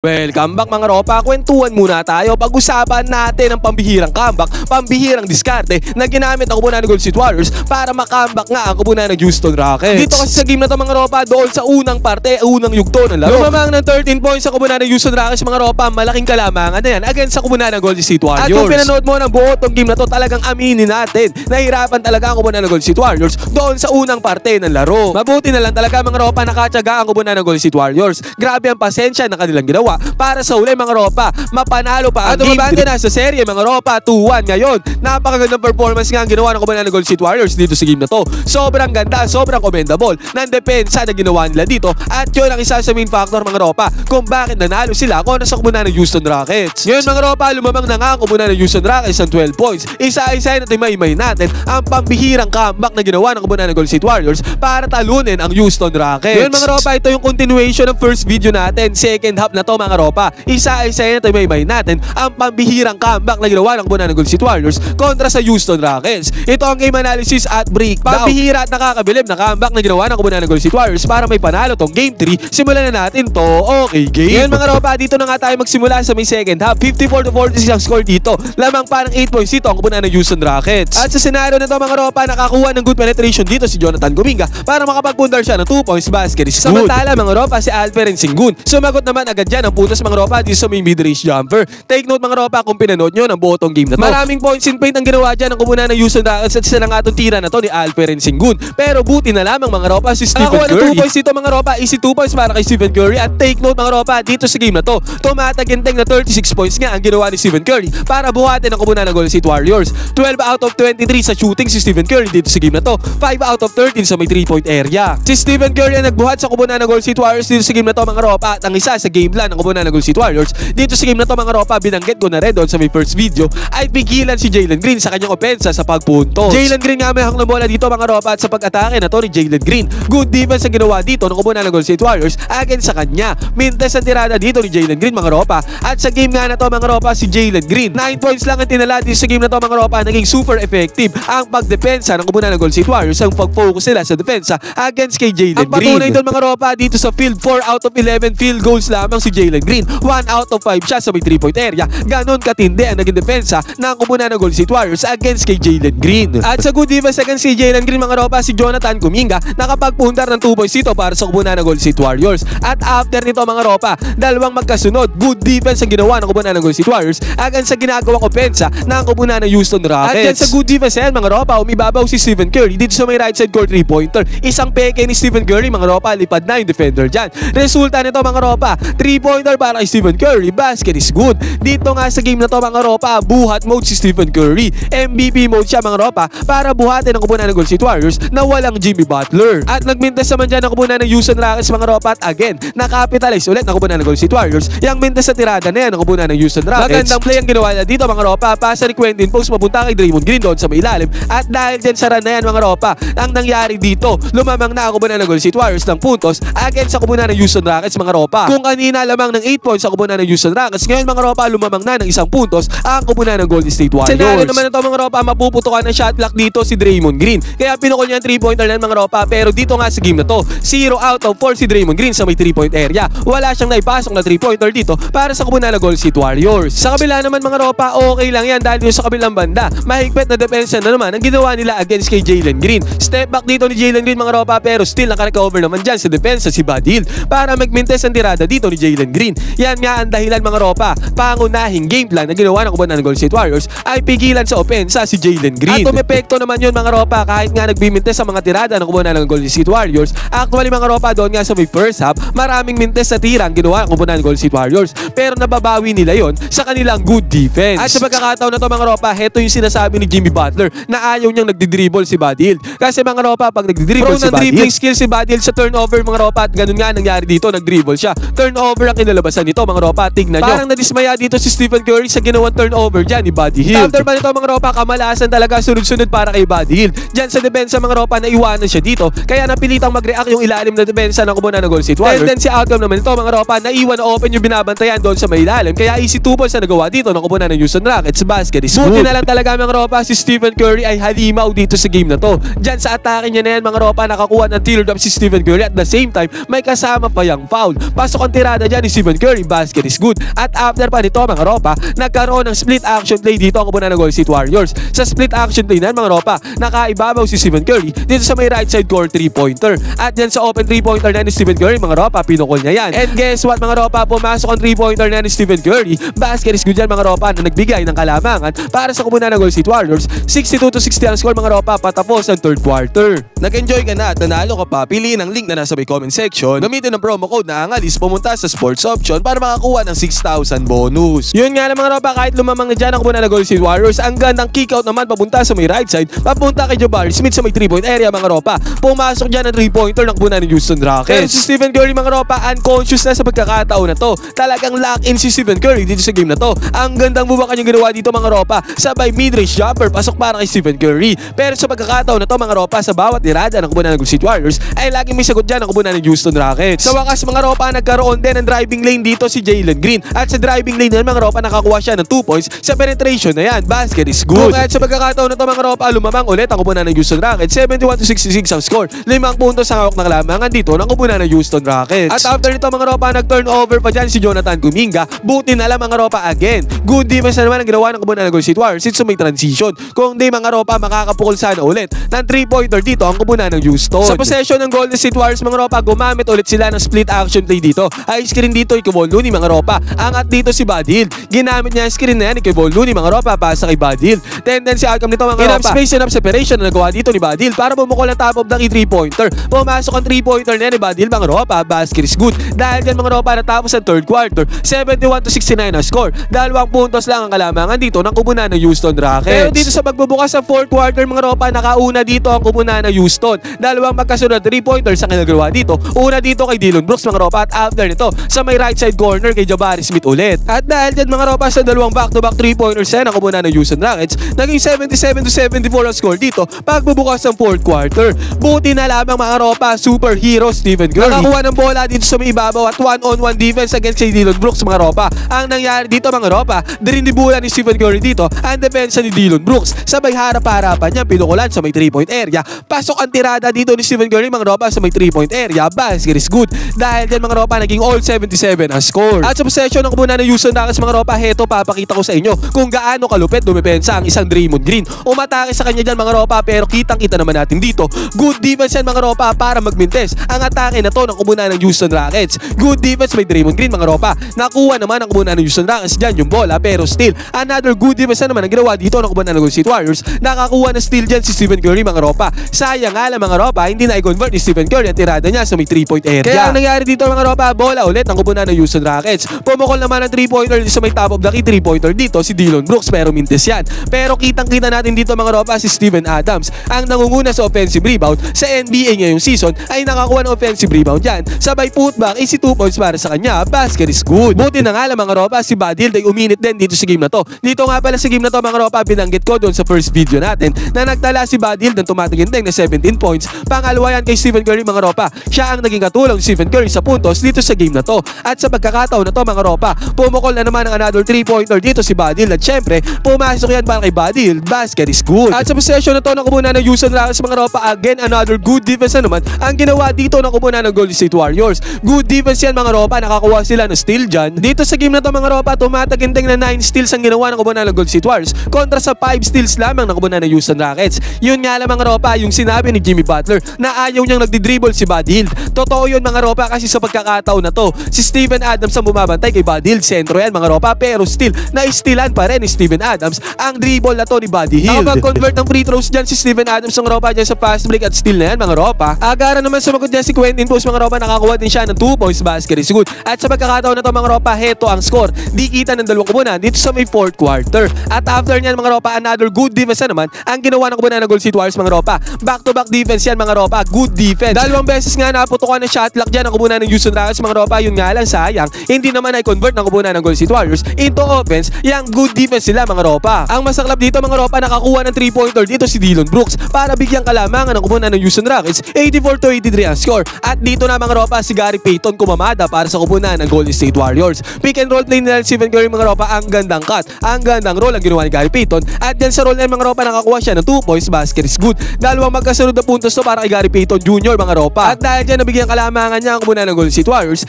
Welcome back mga ropa, kwentuhan muna tayo. Pag-usapan natin ang pambihirang comeback, pambihirang diskarte na ginamit ng kupunan ng Golden State Warriors para makomeback nga ang kupunan ng Houston Rockets. Dito kasi sa game na to mga ropa, doon sa unang parte, unang yugto ng laro, lumamang ng 13 points sa kupunan ng Houston Rockets mga ropa, malaking kalamangan na yan against sa kupunan ng Golden State Warriors. At kung pinanood mo ng buo tong game na to, talagang aminin natin, nahirapan talaga ang kupunan ng Golden State Warriors doon sa unang parte ng laro. Mabuti na lang talaga mga ropa, nakatsaga ang kupunan ng Golden State Warriors. Grabe ang pasensya na kanilang ginawa para sa uli mga ropa, mapanalo pa ang game na sa serye mga ropa, 2-1 ngayon. Napakagandang performance nga ang ginawa ng kupunan ng Golden State Warriors dito sa game na to. Sobrang ganda, sobrang commendable ng depensa na ginawa nila dito, at yun ang isa sa main factor mga ropa kung bakit nanalo sila kontra sa kupunan ng Houston Rockets. Ngayon mga ropa, lumamang na nga ang kupunan ng Houston Rockets ng 12 points. Isa-isa natin maimay natin ang pambihirang comeback na ginawa ng kupunan ng Golden State Warriors para talunin ang Houston Rockets. Ngayon mga ropa, ito yung continuation ng first video natin, second half na to mga ropa. Isa-isa natin maimay natin ang pambihirang comeback na ginawa ng kupunan ng Golden State Warriors kontra sa Houston Rockets. Ito ang game analysis at breakdown. Pambihira at nakakabilib na comeback na ginawa ng kupunan ng Golden State Warriors para may panalo tong game 3. Simulan na natin to. Okay game. Ngayon mga ropa, dito na nga tayo magsimula sa may second half. 54-46 ang score dito. Lamang parang 8 points dito ang kupunan ng Houston Rockets. At sa senaryo na to mga ropa, nakakuha ng good penetration dito si Jonathan Kuminga para makapagpundar siya ng 2 points basket is good. Samantala mga ropa, si Alperen Sengun sumagot naman agad dyan ang putos mga ropa dito sa may mid-range jumper. Take note mga ropa kung pinanood nyo ng buo tong game na to. Maraming points in paint ang ginawa dyan ng kupunan ng Houston Rockets at isa na nga itong tira na to ni Alperen Sengun. Pero buti na lamang mga ropa si Stephen Curry. 2 points dito mga ropa, easy 2 points para kay Stephen Curry. At take note mga ropa, dito sa game na to, tumataginteng na 36 points nga ang ginawa ni Stephen Curry para buhatin ang kupunan ng Golden State Warriors. 12 out of 23 sa shooting si Stephen Curry dito sa game na to, 5 out of 13 sa may 3-point area. Si Stephen Curry ang nagbuhat sa kupunan ng Golden State Warriors dito sa game na to mga ropa, at ang isa sa game plan ng kupunan ng Golden State Warriors dito sa game na to mga ropa, binanggit ko na rin doon sa may first video, ay pigilan si Jalen Green sa kanyang opensa sa pagpuntos. Jalen Green nga may hang bola dito mga ropa, at sa pag-atake na to ni Jalen Green, good defense ang ginawa dito ng kupunan ng Golden State Warriors against sa kanya. Mintes ang tirada dito ni Jalen Green mga ropa, at sa game nga na to mga ropa, si Jalen Green 9 points lang ang tinala dito sa game na to mga ropa. Naging super effective ang pagdepensa ng kupunan ng Golden State Warriors, ang pag-focus nila sa depensa against kay Jalen Green. Ang patunay doon mga ropa, dito sa field 4 out of 11 field goals lamang si Jalen Green, 1 out of 5 siya sa may 3-point area. Ganon katindi ang naging depensa ng kupunan ng Golden State Warriors against kay Jalen Green. At sa good defense against si Jalen Green mga ropa, si Jonathan Kuminga nakapagpundar ng 2 points dito para sa kupunan ng Golden State Warriors. At after nito mga ropa, dalawang magkasunod, good defense ang ginawa ng kupunan ng Golden State Warriors against sa ginagawang opensa ng kupunan ng Houston Rockets. At yan sa good defense yan mga ropa, umibabaw si Stephen Curry dito sa may right side court 3-pointer. Isang peke ni Stephen Curry mga ropa, lipad na yung defender dyan. Resulta nito mga ropa, 3-pointer para kay Stephen Curry, basket is good. Dito nga sa game na to mga ropa, buhat mode si Stephen Curry. MVP mode siya mga ropa para buhatin ang kupunan ng Golden State Warriors na walang Jimmy Butler. At nagmintes naman dyan ang kupunan ng Houston Rockets mga ropa, at again, nakapitalize ulit ng kupunan ng Golden State Warriors yung mintes sa tirada na yan ng kupunan ng Houston Rockets. Magandang play ang ginawa na dito mga ropa, pasa ni Quentin Post mapunta kay Draymond Green doon sa may ilalim, at dahil dyan sa run na yan mga ropa, ang nangyari dito, lumamang na ang kupunan ng Golden State Warriors ng puntos against sa kupunan ng Houston Rockets mga ropa. Kung kanina lamang ng 8 points sa kupunan ng Houston Rockets, ngayon mga ropa, lumamang na ng 1 puntos ang kupunan ng Golden State Warriors. Senaryo naman ito mga ropa, mapuputukan ng shot clock dito si Draymond Green, kaya pinukol niya ang 3-pointer lang mga ropa. Pero dito nga sa game na to, 0 out of 4 si Draymond Green sa may 3-point area. Wala siyang naipasok na 3-pointer dito para sa kupunan ng Golden State Warriors. Sa kabila naman mga ropa, okay lang yan dahil sa kabilang banda, mahigpit na depensa na naman ang ginawa nila against kay Jalen Green. Step back dito ni Jalen Green mga ropa, pero still naka-recover naman dyan sa depensa si Buddy Hield para magmintes ang tirada dito ni Jalen Green. Yan nga ang dahilan mga ropa, pangunahing game plan na ginawa ng kupunan ng Golden State Warriors ay pigilan sa opensa si Jalen Green. At tumepekto naman yun mga ropa, kahit nga nagbimintes sa mga tirada ng kupunan ng Golden State Warriors. Actually mga ropa, doon nga sa may first half, maraming mintes sa tira ang ginawa ng kupunan ng Golden State Warriors, pero nababawi nila yon sa kanilang good defense. At sa pagkakataon na to mga ropa, heto yung sinasabi ni Jimmy Butler na ayaw niyang nagdi-dribble si Buddy Hield. Kasi mga ropa, pag nagdi-dribble si Buddy Hield, dribbling skill si Buddy Hield sa turnover mga ropa, at ganun nga nangyari dito, nag-dribble siya. Turnover ang kinalabasan nito mga ropa, tignan nyo. Parang nadismaya dito si Stephen Curry sa ginawang turnover dyan ni Buddy Hield. After pa nito mga ropa, kamalasan talaga sunod-sunod para kay Buddy Hield. Dyan sa depensa mga ropa, naiwanan siya dito, kaya napilitang mag-react yung ilalim na depensa ng kupunan ng Golden State Warriors. Tendency outcome naman ito mga ropa, naiwan na open yung binabantayan doon sa may ilalim, kaya easy 2 points na nagawa dito ng kupunan ng Houston Rockets. Basket is good. Buti na lang talaga mga ropa, si Stephen Curry ay halimaw dito sa game na to. Dyan sa atake niya na yan mga ropa, nakakuha ng teardrop si Stephen Curry, at the same time may kasama pa yung foul. Pasok ang tirada dyan ni ni Stephen Curry, basket is good. At after pa nito mga ropa, nagkaroon ng split action play dito ang kupunan ng Golden State Warriors. Sa split action play na mga ropa, nakaibabaw si Stephen Curry dito sa may right side court 3-pointer. At yan sa open 3-pointer na ni Stephen Curry mga ropa, pinukol niya yan. And guess what mga ropa, pumasok ang 3-pointer na ni Stephen Curry, basket is good yan mga ropa, na nagbigay ng kalamangan para sa kupunan ng Golden State Warriors. 62-60 ang score mga ropa, patapos ang third quarter. Nag-enjoy ka na at nanalo ka pa, piliin ang link na nasa may comment section, gamitin ang promo code na Angalis, pumunta sa sports option para makakuha ng 6,000 bonus. Yun nga lang mga ropa, kahit lumamang na dyan ang kupunan ng Golden State Warriors, ang gandang kick out naman papunta sa may right side, papunta kay Jabari Smith sa may 3-point area mga ropa. Pumasok dyan ang 3-pointer ng kupunan ng Houston Rockets. Pero si Stephen Curry mga ropa, unconscious na sa pagkakataon na to. Talagang lock-in si Stephen Curry dito sa game na to. Ang gandang bubak kanyang ginawa dito mga ropa, sabay mid-range jumper, pasok para kay Stephen Curry. Pero sa pagkakataon na to mga ropa, sa bawat tirada ng kupunan ng Golden State Warriors ay laging may sagot dyan ang kupunan ng Houston Rockets. Sa wakas mga ropa, nagkaroon din ng driving lane dito si Jalen Green. At sa driving lane na mga ropa, nakakuha siya ng 2 points sa penetration na yan. Basket is good. At sa pagkakataon na to mga ropa, lumamang ulit ang kupunan ng Houston Rockets. 71-66 ang score. 5 puntos ang hawak ng kalamangan dito ng kupunan ng Houston Rockets. At after nito mga ropa, nag-turnover pa dyan si Jonathan Kuminga. Buti na lang mga ropa again. Good defense na naman ang ginawa ng kupunan ng Golden State Warriors since may transition. Kung di mga ropa, makakapukol sana ulit ng 3-pointer dito ang kupunan ng Houston. Sa possession ng Golden State Warriors mga ropa, gumamit ulit sila ng split action play dito. Ay screen dito kay Kevon Looney mga ropa. Angat dito si Buddy Hield. Ginamit niya ang screen na yan ni Kevon Looney mga ropa, pasa kay Buddy Hield. Tendency outcome nito mga ropa, space and up separation na nagawa dito ni Buddy Hield para bumukol ang top of the 3-pointer. Pumasok ang 3-pointer na yan ni Buddy Hield mga ropa, basket is good. Dahil dyan mga ropa, natapos ang third quarter, 71-69 ang score. 2 puntos lang ang kalamangan dito ng kupunan ng Houston Rockets. Pero dito sa pagbubukas sa fourth quarter mga ropa, nakauna dito ang kupunan ng Houston. 2 magkasunod 3-pointers ang ginagawa dito. Una dito kay Dillon Brooks mga ropa, at after nito sa may right side corner kay Jabari Smith ulit. At dahil dyan mga ropa, sa 2 back-to-back 3-pointers yan ang kupunan ng Houston Rockets, naging 77-74 ang score dito pagbubukas ng fourth quarter. Buti na lamang mga ropa, superhero Stephen Curry nakakuha ng bola dito sa may ibabaw at 1-on-1 defense against kay Dillon Brooks mga ropa. Ang nangyari dito mga ropa, dirindibulan ni Stephen Curry dito ang depensa ni Dillon Brooks. Sabay harap-harapan niya, pinukulan sa may 3-point area. Pasok ang tirada dito ni Stephen Curry mga ropa sa may 3-point area. Basket is good. Dahil din mga ropa, naging all 77 ang score. At sa possession ng kupunan ng Houston Rockets mga ropa, heto papakita ko sa inyo kung gaano kalupit dumepensa ang isang Draymond Green. Umatake sa kanya dyan mga ropa, pero kitang-kita naman natin dito. Good defense yan mga ropa para magmintes ang atake na to ng kupunan ng Houston Rockets. Good defense by Draymond Green mga ropa. Nakuha naman ang kupunan ng Houston Rockets dyan yung bola, pero still another good defense na naman ang ginawa dito ng kupunan ng Golden State Warriors. Nakakuha na steal dyan si Stephen Curry mga ropa. Sayang nga lang mga ropa, hindi na i-convert ni Stephen Curry ang tirada niya sa may 3-point area. Kaya ang nangyari dito mga ropa, bola ulit ang kupunan ng Houston Rockets. Pumukol naman ang 3-pointer sa may top of the key 3-pointer dito si Dillon Brooks, pero mintes yan. Pero kitang-kita natin dito mga ropa si Steven Adams, ang nangunguna sa offensive rebound sa NBA ngayong season, ay nakakuha ng offensive rebound yan. Sabay putback, easy 2 points para sa kanya. Basket is good. Buti na nga lang mga ropa, si Buddy Hield ay uminit din dito sa game na to. Dito nga pala sa game na to mga ropa, binanggit ko doon sa first video natin na nagtala si Buddy Hield ng tumatagindeng na 17 points. Pangalawa yan kay Stephen Curry mga ropa. Siya ang naging katulong si Stephen Curry sa puntos dito sa game na to. At sa pagkakataon na to mga ropa, pumukol na naman ang another 3-pointer dito si Buddy Hield. At syempre, pumasok yan para kay Buddy Hield. Basket is good. At sa possession na to ng kupunan ng Houston Rockets mga ropa, again another good defense na naman ang ginawa dito ng kupunan ng Golden State Warriors. Good defense yan mga ropa, nakakuha sila ng steal dyan. Dito sa game na to mga ropa, tumatagindeng na 9 steals ang ginawa ng kupunan ng Golden State Warriors kontra sa 5 steals lamang ng kupunan ng Houston Rockets. Yun nga lang mga ropa, yung sinabi ni Jimmy Butler na ayaw niyang nagdi-dribble si Buddy Hield. Totoo yun mga ropa, kasi sa pagkakataon na to, si Steven Adams ang bumabantay kay Buddy Hield. Sentro yan mga ropa, pero still, na-stealan pa rin ni Steven Adams ang dribble na to ni Buddy Hield. Nakapag-convert ng free throws dyan si Steven Adams ng ropa dyan sa fast break at steal na yan mga ropa. Agara naman sumagot dyan si Quentin Post mga ropa, nakakuha din siya ng 2 points. Basket is good. At sa pagkakataon na to mga ropa, heto ang score. Di kita ng dalawang kupunan dito sa may fourth quarter. At after nyan mga ropa, another good defense na naman ang ginawa ng kupunan ng Golden State Warriors mga ropa. Back-to-back defense yan mga ropa. Good defense. Dalawang beses nga naputukan ng shot clock dyan ang kupunan ng Houston Rockets mga ropa. Yun nga lang sayang, hindi naman ay convert ng kupunan ng Golden State Warriors into offense. Yang good defense sila mga ropa. Ang masaklap dito mga ropa, nakakuha ng 3-pointer dito si Dillon Brooks para bigyang kalamangan ng kupunan ng Houston Rockets. 84-83 ang score. At dito na mga ropa, si Gary Payton kumamada para sa kupunan ng Golden State Warriors. Pick and roll play nila Stephen Curry mga ropa, ang gandang cut, ang gandang roll ang ginawa ni Gary Payton. At yan sa roll na mga ropa, nakakuha siya ng 2 points. Basket is good. Dalawang magkasunod na puntos to para kay Gary Payton Jr. mga ropa. At dahil dyan nabigyan kalamangan niya ang kupunan ng Golden State Warriors,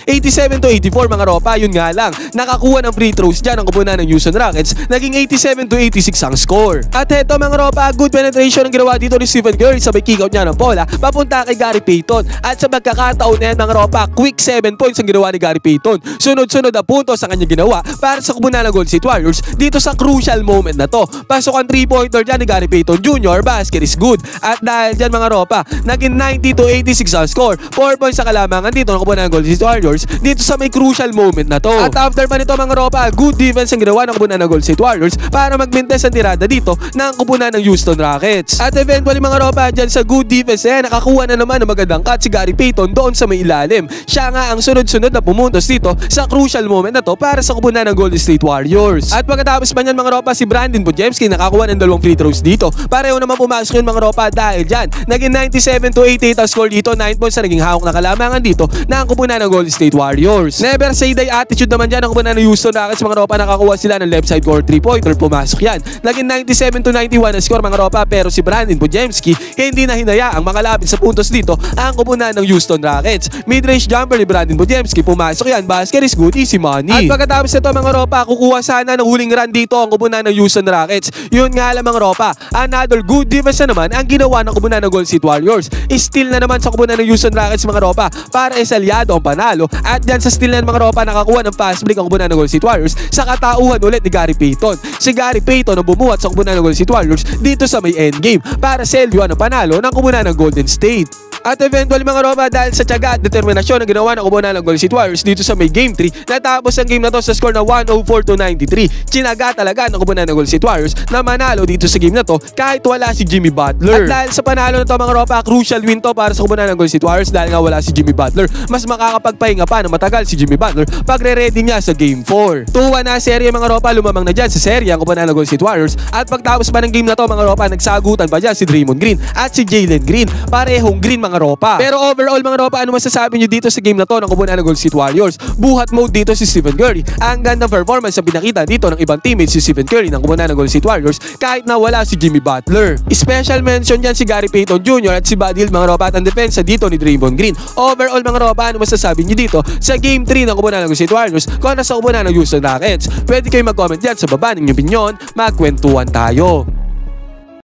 87 to 84 mga ropa. Yun nga lang, nakakuha ng free throws dyan ang kupunan ng Houston Rockets. Naging 87 to 86 ang score. At eto mga ropa, good penetration ang ginawa dito ni Stephen Curry. Sabay kick out niya ng bola papunta kay Gary Payton. At sa magkakataon na yan mga ropa, quick 7 points ang ginawa ni Gary Payton. Sunod-sunod na puntos ang kanya ginawa para sa kupunan ng Golden State Warriors dito sa crucial moment na to. Pasok ang 3-pointer dyan ni Gary Payton Jr. Basket is good. At dahil dyan mga ropa, naging 90 to 86 ang score. 4 points sa kalamangan dito ng kupunan ng Golden State Warriors dito sa may crucial moment na to. At after pa nito mga ropa, good defense ang ginawa ng kupunan ng Golden State Warriors para magmintes ang tirada dito ng kupunan ng Houston Rockets. At eventually mga ropa, dyan sa good defense nakakuha na naman ng magandang cut si Gary Payton doon sa may ilalim. Siya nga ang sunod-sunod na pumuntos dito sa crucial moment na to para sa kupunan ng Golden State Warriors. At pagkatapos pa niyan mga ropa, si Brandon Podziemski nakakuha ng 2 free throws dito. Pareho naman pumasok yun mga ropa dahil dyan naging 97 to 88 ang score dito. 9 points na naging hawak na kalamangan dito na ang kupunan ng Golden State Warriors. Never say die attitude naman dyan ang kupunan ng Houston Rockets mga ropa. Nakakuha sila ng left side court 3-pointer, pumasok yan. Naging 97 to 91 ang score mga ropa, pero si Brandon Podziemski hindi na hinaya ang makalapit sa puntos dito ang kupunan ng Houston Rockets. Mid-range jumper ni Brandon Podziemski, pumasok yan. Basket is good, easy money. At pagkatapos nito mga ropa, kukuha sana ng huling run dito ang kupunan ng Houston Rockets. Yun nga lang mga ropa, another good defense na naman ang ginawa ng kupunan ng Golden State Warriors. Steal na naman sa kupunan ng Houston Rockets mga ropa para isalyado ang panalo. At dyan sa steal na mga ropa, nakakuha ng fast break ang kupunan ng Golden State Warriors sa katauhan ulit ni Gary Payton. Si Gary Payton ang bumuhat sa kupunan ng Golden State Warriors dito sa may endgame para selyo ang panalo ng kupunan ng Golden State. At eventually mga ropa, dahil sa tiyaga at determinasyon na ginawa ng kupunan ng Golden State Warriors dito sa may Game 3, natapos ang game na to sa score na 104 to 93. Tinaga talaga ng kupunan ng Golden State Warriors na manalo dito sa game na to kahit wala si Jimmy Butler. At dahil sa panalo na to mga ropa, crucial win to para sa kupunan ng Golden State Warriors dahil nga wala si Jimmy Butler. Mas makakapagpahinga pa na matagal si Jimmy Butler pagre-ready niya sa Game 4. 2-1 na serye mga ropa, lumamang na dyan sa serye ang kupunan ng Golden State Warriors. At pagtapos pa ng game na to mga ropa, nagsagutan pa dyan si Draymond Green at si Jalen Green. Parehong green mga ropa. Pero overall mga ropa, ano masasabi nyo dito sa game na to ng kupunan ng Golden State Warriors? Buhat mode dito si Stephen Curry. Ang gandang performance na pinakita dito ng ibang teammates si Stephen Curry ng kupunan ng Golden State Warriors kahit na wala si Jimmy Butler. Special mention dyan si Gary Payton Jr. at si Buddy Hield mga ropa at ang depensa dito ni Draymond Green. Overall mga ropa, ano masasabi nyo dito sa game 3 ng kupunan ng Golden State Warriors kontra sa kupunan ng Houston Rockets? Pwede kayo mag-comment dyan sa baba ng inyong opinion. Magkwentuhan tayo.